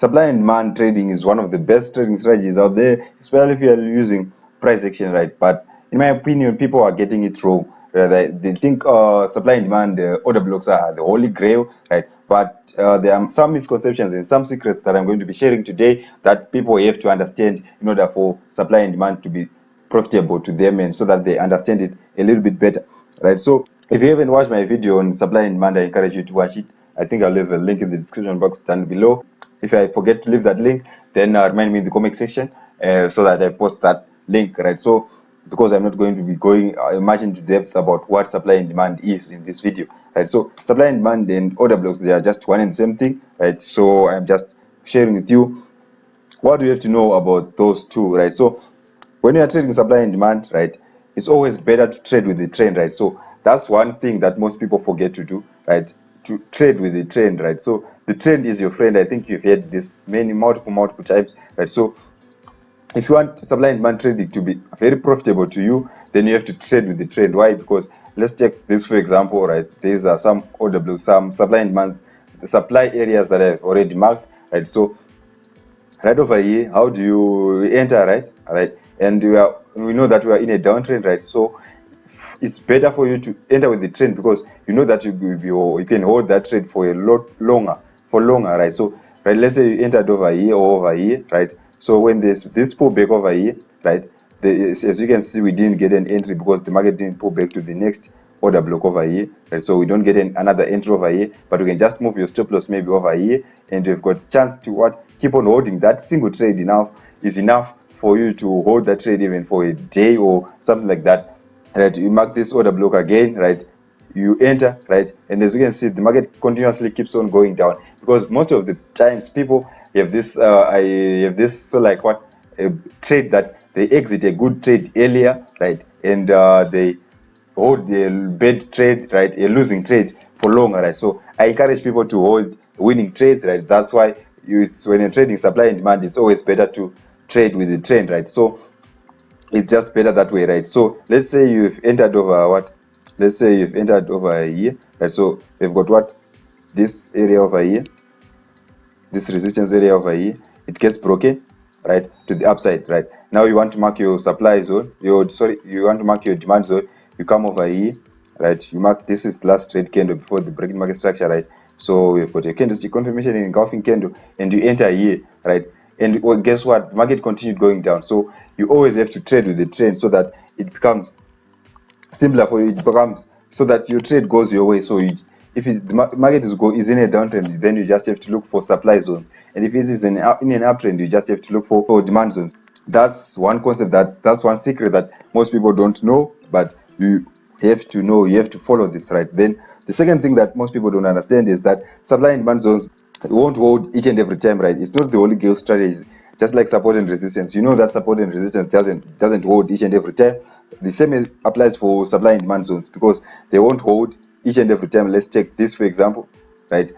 supply and demand trading is one of the best trading strategies out there, especially if you are using price action, right? But in my opinion, people are getting it wrong. They think supply and demand order blocks are the holy grail, right? But there are some misconceptions and some secrets that I'm going to be sharing today that people have to understand in order for supply and demand to be profitable to them, and so that they understand it a little bit better, right? So if you haven't watched my video on supply and demand, I encourage you to watch it. I think I'll leave a link in the description box down below. If I forget to leave that link, then remind me in the comment section so that I post that link, right? So because I'm not going to be going much into depth about what supply and demand is in this video, right? So supply and demand and order blocks, they are just one and the same thing, right? So I'm just sharing with you what do you have to know about those two, right? So when you are trading supply and demand, right, it's always better to trade with the trend, right? So that's one thing that most people forget to do, right? To trade with the trend, right? So the trend is your friend. I think you've heard this multiple times, right? So if you want supply and demand trading to be very profitable to you, then you have to trade with the trend. Why? Because let's take this for example, right? These are some order blocks, some supply and demand supply areas that I've already marked, right? So right over here, how do you enter, right? All right, and we know that we are in a downtrend, right? So it's better for you to enter with the trend because you know that you can hold that trade for a lot longer, right? So right, let's say you entered over here or over here, right? So when there's this pullback over here, right, as you can see, we didn't get an entry because the market didn't pull back to the next order block over here, right? So we don't get another entry over here, but we can just move your stop loss maybe over here, and you've got a chance to what, keep on holding that single trade. Is enough for you to hold that trade even for a day or something like that, right? You mark this order block again, right? You enter, right? And as you can see, the market continuously keeps on going down because most of the times people have this so like what, a trade that they exit a good trade earlier, right? And they hold the bad trade, right, a losing trade for longer, right? So I encourage people to hold winning trades, right? That's why when you're trading supply and demand, it's always better to trade with the trend, right? So it's just better that way, right? So let's say you've entered over what, let's say you've entered over here, right? So we've got what, this area over here, this resistance area over here, it gets broken, right, to the upside, right? Now you want to mark your supply zone, you want to mark your demand zone. You come over here, right? You mark, this is last trade candle before the breaking market structure, right? So we've got a candlestick confirmation and engulfing candle, and you enter here, right? And well, guess what, the market continued going down. So you always have to trade with the trend so that it becomes simpler for you. It becomes so that your trade goes your way. So if the market is in a downtrend, then you just have to look for supply zones, and if it is in an uptrend, you just have to look for demand zones. That's one concept, that's one secret that most people don't know, but you have to know, you have to follow this, right? Then the second thing that most people don't understand is that supply and demand zones won't hold each and every time, right? It's not the holy grail strategy. Just like support and resistance, you know that support and resistance doesn't hold each and every time. The same applies for supply and demand zones because they won't hold each and every time. Let's take this for example, right?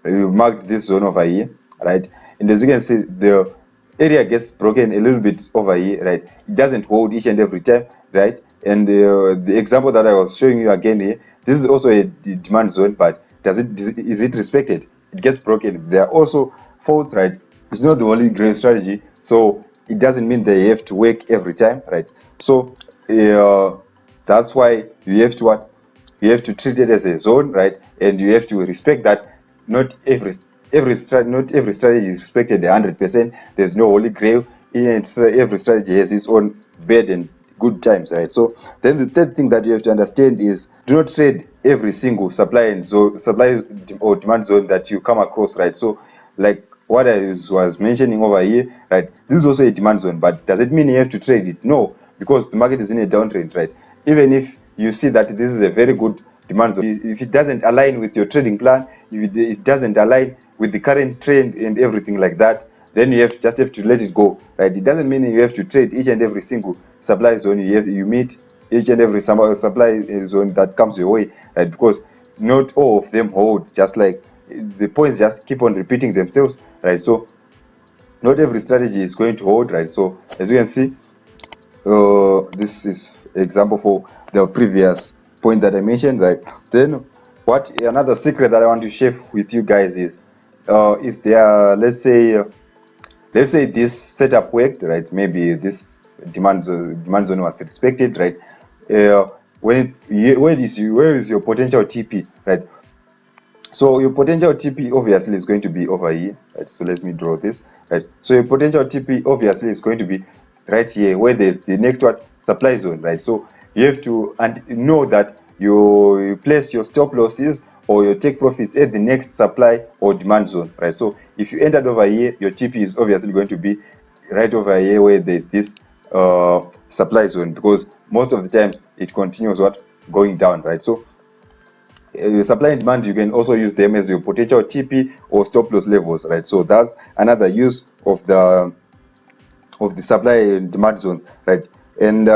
We marked this zone over here, right? And as you can see, the area gets broken a little bit over here, right? It doesn't hold each and every time, right? And the example that I was showing you again here, this is also a demand zone, but is it respected? It gets broken. There are also faults, right? It's not the only grail strategy, so it doesn't mean they have to work every time, right? So that's why you have to what, you have to treat it as a zone, right? And you have to respect that not every strategy is respected 100%. There's no holy grail. Every strategy has its own bad and good times, right? So then the third thing that you have to understand is, do not trade every single supply or demand zone that you come across, right? So like what I was mentioning over here, right? This is also a demand zone, but does it mean you have to trade it? No, because the market is in a downtrend, right? Even if you see that this is a very good demand zone, if it doesn't align with your trading plan, if it doesn't align with the current trend and everything like that, then you just have to let it go, right? It doesn't mean you have to trade each and every single supply zone you meet, each and every supply zone that comes your way, right? Because not all of them hold, just like the points just keep on repeating themselves, right? So not every strategy is going to hold, right? So as you can see, this is example for the previous point that I mentioned, right? Then what, another secret that I want to share with you guys is, if they are, let's say this setup worked, right? Maybe this demand zone was respected, right? Where is your potential TP, right? So your potential TP obviously is going to be over here, right? So let me draw this, right? So your potential TP obviously is going to be right here, where there's the next what supply zone, right? So you have to know that you place your stop losses or your take profits at the next supply or demand zone, right? So if you entered over here, your TP is obviously going to be right over here where there's this supply zone, because most of the times it continues what going down, right? So supply and demand, you can also use them as your potential TP or stop loss levels, right? So that's another use of the supply and demand zones, right? And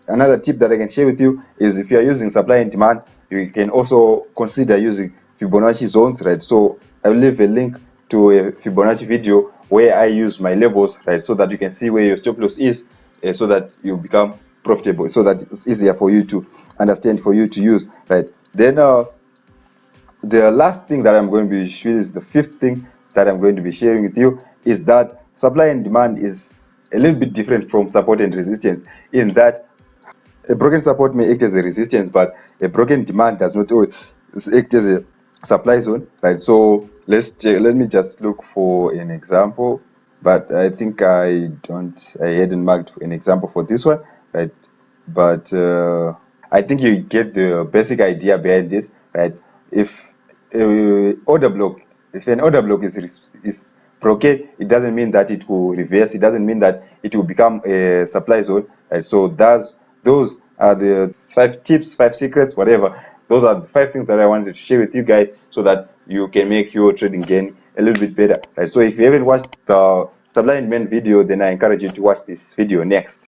another tip that I can share with you is, if you are using supply and demand, you can also consider using Fibonacci zones, right? So I'll leave a link to a Fibonacci video where I use my levels, right, so that you can see where your stop loss is, so that you become profitable, so that it's easier for you to understand, for you to use, right? Then the last thing that I'm going to be sharing, is the fifth thing that I'm going to be sharing with you, is that supply and demand is a little bit different from support and resistance, in that a broken support may act as a resistance, but a broken demand does not always act as a supply zone, right? So let me just look for an example, but I think I hadn't marked an example for this one, right? But I think you get the basic idea behind this, right? If order block, if an order block is broken, it doesn't mean that it will reverse. It doesn't mean that it will become a supply zone, right? So those are the 5 tips, 5 secrets, whatever. Those are the 5 things that I wanted to share with you guys, so that you can make your trading journey a little bit better, right? So if you haven't watched the supply and demand video, then I encourage you to watch this video next.